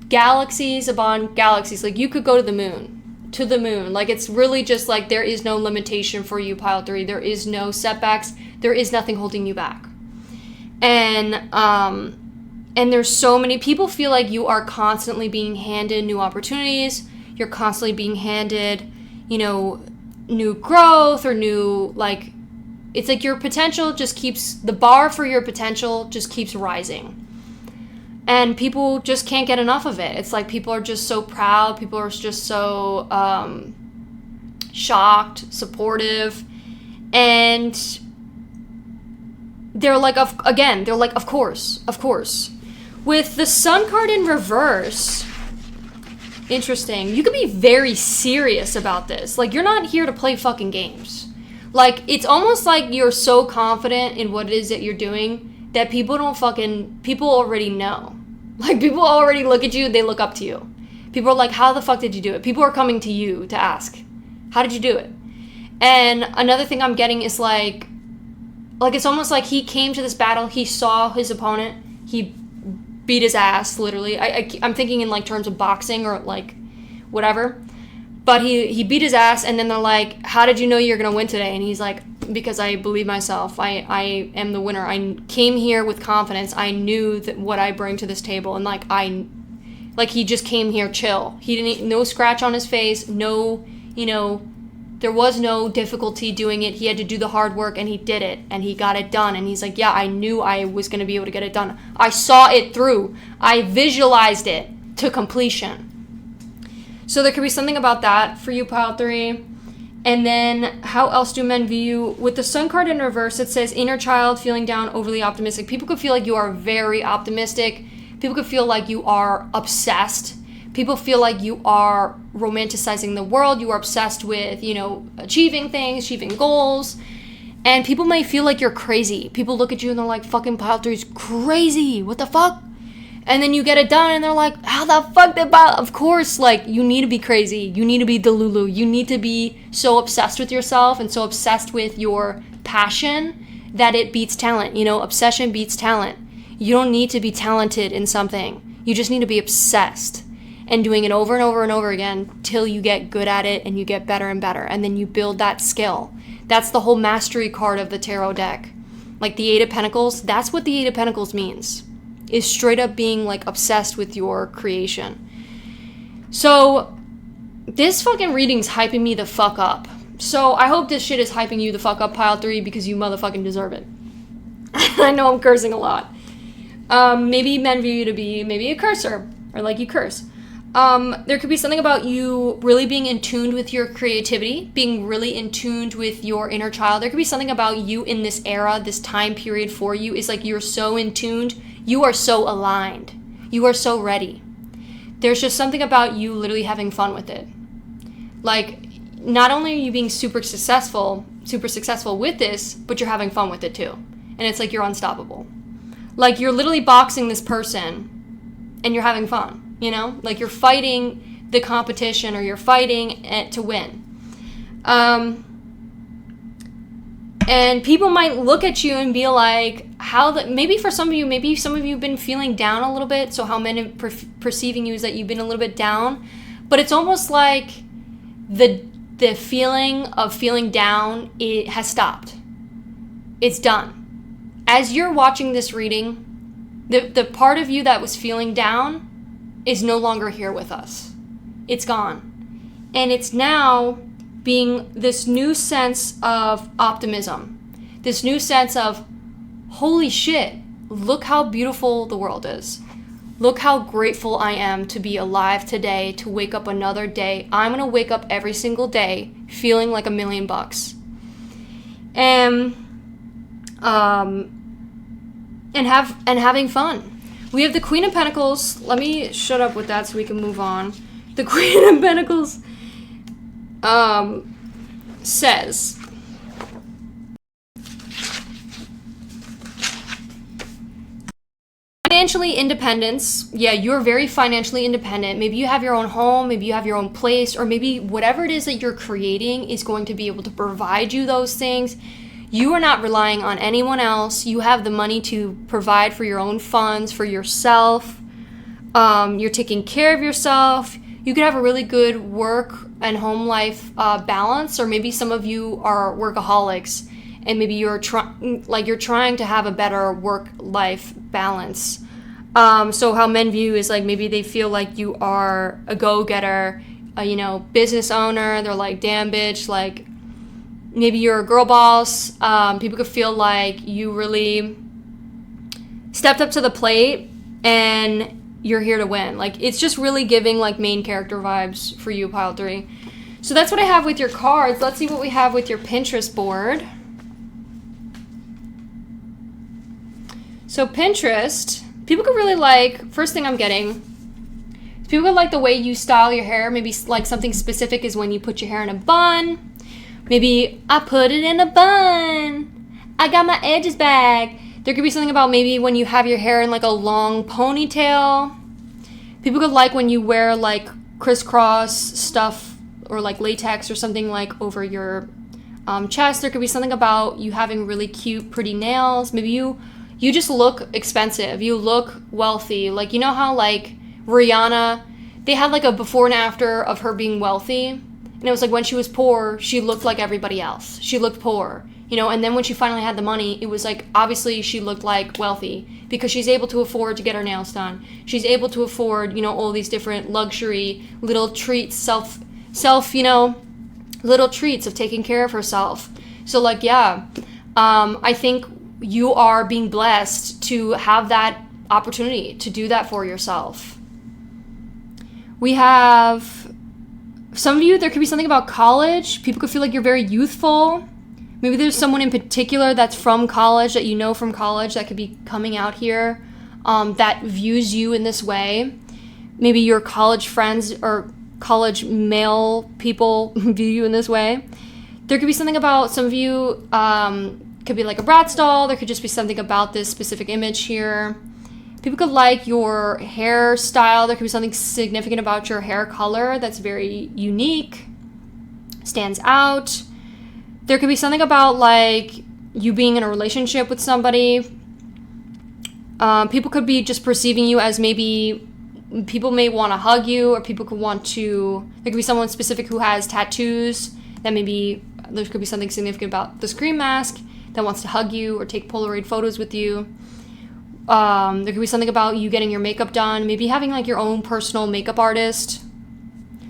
galaxies upon galaxies. Like, you could go to the moon. Like, it's really just like there is no limitation for you, pile 3. There is no setbacks. There is nothing holding you back. And there's so many people feel like you are constantly being handed new opportunities. You're constantly being handed, you know, new growth or new, like, it's like your potential just keeps, the bar for your potential just keeps rising. And people just can't get enough of it. It's like people are just so proud. People are just so shocked, supportive. And they're like, of course. With the Sun card in reverse, interesting. You could be very serious about this. Like, you're not here to play fucking games. Like, it's almost like you're so confident in what it is that you're doing that people already know. Like, people already look at you, they look up to you. People are like, how the fuck did you do it? People are coming to you to ask, how did you do it? And another thing I'm getting is like it's almost like he came to this battle, he saw his opponent, he beat his ass, literally. I'm thinking in like terms of boxing or like whatever. But he beat his ass, and then they're like, how did you know you're going to win today? And he's like, because I believe myself. I am the winner. I came here with confidence. I knew that what I bring to this table. And he just came here chill. He didn't, no scratch on his face. No, you know, there was no difficulty doing it. He had to do the hard work, and he did it, and he got it done. And he's like, yeah, I knew I was going to be able to get it done. I saw it through. I visualized it to completion. So there could be something about that for you, pile 3. And then how else do men view you? With the Sun card in reverse, it says inner child, feeling down, overly optimistic. People could feel like you are very optimistic. People could feel like you are obsessed. People feel like you are romanticizing the world. You are obsessed with, you know, achieving things, achieving goals. And people may feel like you're crazy. People look at you and they're like, fucking pile 3's crazy. What the fuck? And then you get it done, and they're like, how the fuck did pile? Of course, like, you need to be crazy. You need to be Delulu. You need to be so obsessed with yourself and so obsessed with your passion that it beats talent. You know, obsession beats talent. You don't need to be talented in something. You just need to be obsessed and doing it over and over and over again till you get good at it and you get better and better. And then you build that skill. That's the whole mastery card of the tarot deck. Like the 8 of Pentacles, that's what the 8 of Pentacles means. Is straight up being like obsessed with your creation. So this fucking reading's hyping me the fuck up. So I hope this shit is hyping you the fuck up, pile 3, because you motherfucking deserve it. I know I'm cursing a lot. Maybe men view you to be maybe a cursor, or like you curse. There could be something about you really being in tune with your creativity, being really in tune with your inner child. There could be something about you in this era, this time period for you, is like you're so in tuned. You are so aligned. You are so ready. There's just something about you literally having fun with it. Like, not only are you being super successful with this, but you're having fun with it too. And it's like you're unstoppable. Like, you're literally boxing this person and you're having fun, you know? Like, you're fighting the competition, or you're fighting to win. And people might look at you and be like, maybe some of you have been feeling down a little bit. So how men are perceiving you is that you've been a little bit down. But it's almost like the feeling of feeling down, it has stopped. It's done. As you're watching this reading, the part of you that was feeling down is no longer here with us. It's gone. And it's now being this new sense of optimism, this new sense of, holy shit, look how beautiful the world is. Look how grateful I am to be alive today, to wake up another day. I'm gonna wake up every single day feeling like $1 million. And having fun. We have the Queen of Pentacles. Let me shut up with that so we can move on. the Queen of Pentacles says, financially independence. Yeah, you're very financially independent. Maybe you have your own home, maybe you have your own place, or maybe whatever it is that you're creating is going to be able to provide you those things. You are not relying on anyone else. You have the money to provide for your own funds, for yourself. You're taking care of yourself. You could have a really good work and home life balance, or maybe some of you are workaholics and maybe you're trying to have a better work-life balance. So how men view is like maybe they feel like you are a go-getter, business owner. They're like, damn bitch, like maybe you're a girl boss. People could feel like you really stepped up to the plate and you're here to win. Like it's just really giving like main character vibes for you, pile 3. So that's what I have with your cards. Let's see what we have with your Pinterest board. So Pinterest, people could really like, first thing I'm getting, people could like the way you style your hair. Maybe like something specific is when you put your hair in a bun. Maybe I put it in a bun. I got my edges back. There could be something about maybe when you have your hair in like a long ponytail. People could like when you wear like crisscross stuff or like latex or something like over your chest. There could be something about you having really cute, pretty nails. Maybe you just look expensive. You look wealthy. Like, you know how like Rihanna, they had like a before and after of her being wealthy. And it was like when she was poor, she looked like everybody else. She looked poor. And then when she finally had the money, it was like, obviously she looked like wealthy because she's able to afford to get her nails done. She's able to afford, all these different luxury little treats, little treats of taking care of herself. So like, yeah, I think you are being blessed to have that opportunity to do that for yourself. We have some of you, there could be something about college. People could feel like you're very youthful. Maybe there's someone in particular that's from college, that you know from college, that could be coming out here, that views you in this way. Maybe your college friends or college male people view you in this way. There could be something about some of you, could be like a Bratz doll. There could just be something about this specific image here. People could like your hairstyle. There could be something significant about your hair color that's very unique, stands out. There could be something about like you being in a relationship with somebody. People could be just perceiving you as maybe people may want to hug you, or people could want to, there could be someone specific who has tattoos that maybe there could be something significant about the Scream mask that wants to hug you or take Polaroid photos with you. There could be something about you getting your makeup done, maybe having like your own personal makeup artist.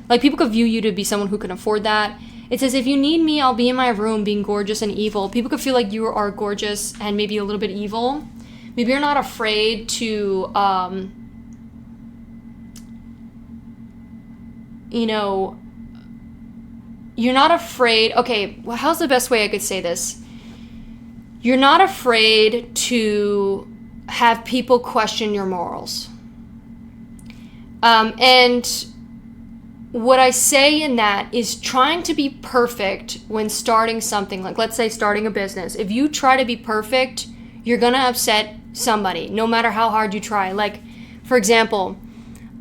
Like people could view you to be someone who can afford that. It says, if you need me, I'll be in my room being gorgeous and evil. People could feel like you are gorgeous and maybe a little bit evil. Maybe you're not afraid to, you're not afraid. Okay, well, how's the best way I could say this? You're not afraid to have people question your morals. And what I say in that is trying to be perfect when starting something, like let's say starting a business. If you try to be perfect, you're gonna upset somebody, no matter how hard you try. Like, for example,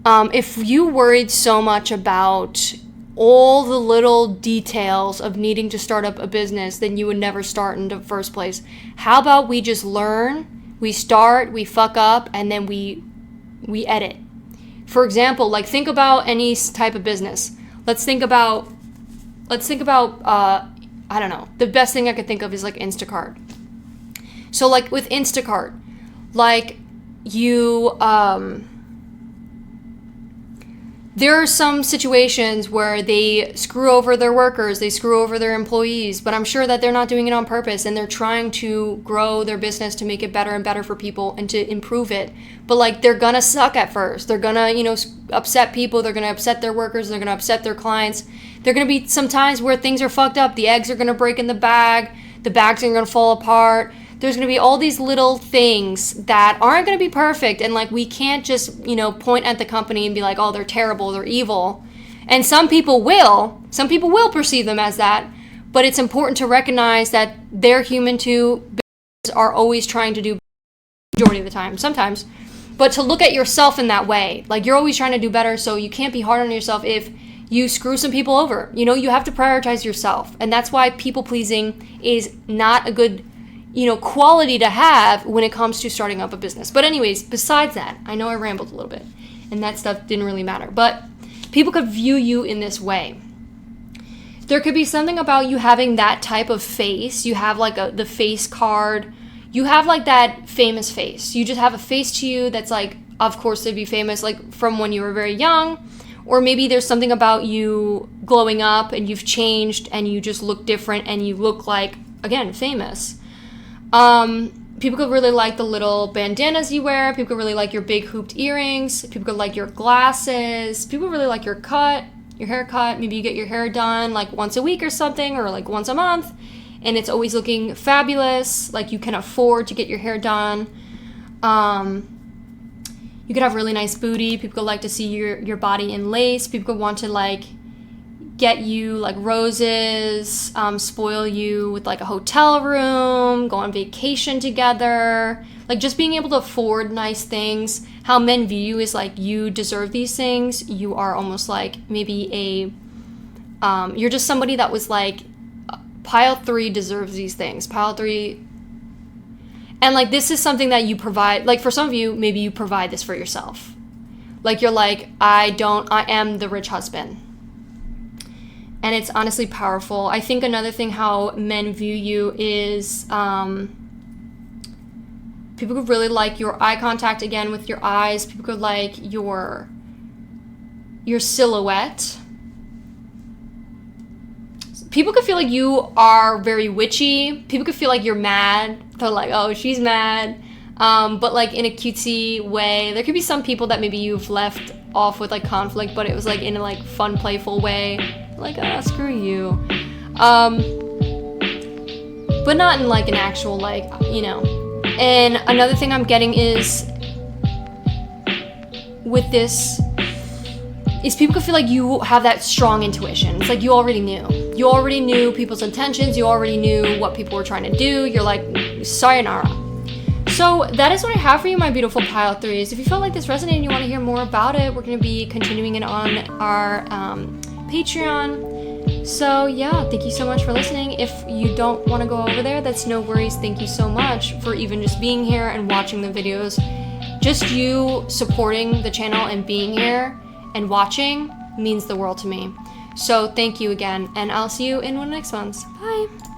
if you worried so much about all the little details of needing to start up a business, then you would never start in the first place. How about we just learn, we start, we fuck up, and then we edit. For example, like think about any type of business. Let's think about, I don't know, the best thing I could think of is like Instacart. So like with Instacart, like you, there are some situations where they screw over their workers, they screw over their employees, but I'm sure that they're not doing it on purpose and they're trying to grow their business to make it better and better for people and to improve it. But like they're gonna suck at first. They're gonna, upset people, they're gonna upset their workers, they're gonna upset their clients. There are gonna be some times where things are fucked up. The eggs are gonna break in the bags are gonna fall apart. There's going to be all these little things that aren't going to be perfect. And like, we can't just, point at the company and be like, oh, they're terrible, they're evil. And some people will perceive them as that, but it's important to recognize that they're human too. Businesses are always trying to do majority of the time, sometimes, but to look at yourself in that way, like you're always trying to do better, so you can't be hard on yourself if you screw some people over. You know, you have to prioritize yourself, and that's why people pleasing is not a good, you know, quality to have when it comes to starting up a business. But anyways, besides that, I know I rambled a little bit, and that stuff didn't really matter, but people could view you in this way. There could be something about you having that type of face. You have like the face card. You have like that famous face. You just have a face to you that's like, of course, it'd be famous like from when you were very young. Or maybe there's something about you glowing up and you've changed and you just look different and you look like, again, famous. People could really like the little bandanas you wear. People could really like your big hooped earrings. People could like your glasses. People really like your haircut. Maybe you get your hair done like once a week or something, or like once a month, and it's always looking fabulous. Like you can afford to get your hair done. You could have really nice booty. People could like to see your body in lace. People could want to like get you like roses, spoil you with like a hotel room, go on vacation together, like just being able to afford nice things. How men view you is like you deserve these things. You are almost like maybe you're just somebody that was like, pile 3 deserves these things. Pile 3, and like this is something that you provide. Like for some of you, maybe you provide this for yourself. Like you're like, I am the rich husband. And it's honestly powerful. I think another thing how men view you is people could really like your eye contact, again, with your eyes. People could like your silhouette. People could feel like you are very witchy. People could feel like you're mad. They're like, oh, she's mad. But like in a cutesy way. There could be some people that maybe you've left off with like conflict, but it was like in a like fun, playful way. Like, screw you. But not in like an actual like, you know. And another thing I'm getting is with this is people could feel like you have that strong intuition. It's like you already knew. You already knew people's intentions. You already knew what people were trying to do. You're like, sayonara. So that is what I have for you, my beautiful pile 3s. If you felt like this resonated and you want to hear more about it, we're going to be continuing it on our Patreon. So yeah, thank you so much for listening. If you don't want to go over there, that's no worries. Thank you so much for even just being here and watching the videos. Just you supporting the channel and being here and watching means the world to me. So thank you again, and I'll see you in one of the next ones. Bye.